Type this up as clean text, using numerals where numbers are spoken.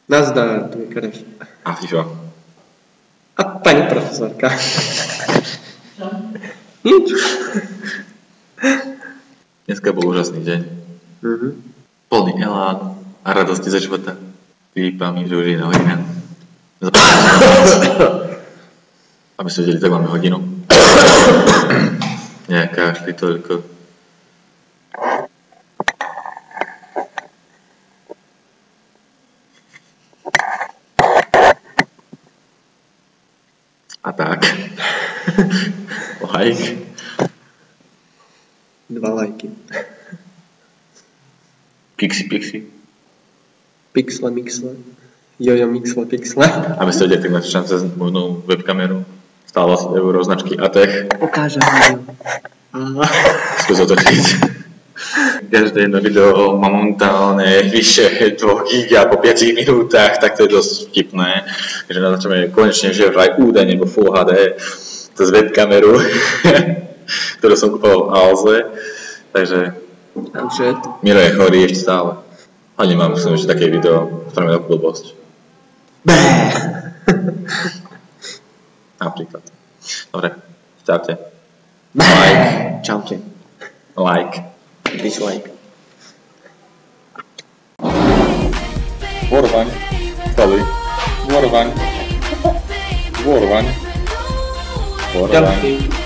Nazdar, tu je krev. A ty čo? A pani profesorka. Nič. Dneska bol úžasný deň. Plný elán a radosti ze života. Pípa mi, že už je 1 hodina. Aby ste vedeli, tak máme hodinu. Nejaká vždy toľko. A tak. Like. 2 lajky. Pixie. Pixle, mixle. Jojo, mixle, pixle. Aby ste vedeli, tak natáčam cez moju webkameru. Stále 20 € značky Atech. Ukážem vám. Skús otočiť. Každé jedno video má momentálne vyše 2 giga po 5 minútach, tak to je dosť vtipné. Takže natáčame konečne, že vraj údajne vo Full HD cez webkameru, ktorú som kupoval v Alze. Takže Miro je chorý ešte stále. A nemám myslím, že také video, ktoré mi takú blbosť. Napríklad. Dobre, čaute. Like. Čaute. Like. Dislike. Vorvaň. Stavuj. Vorvaň. Ďakujem.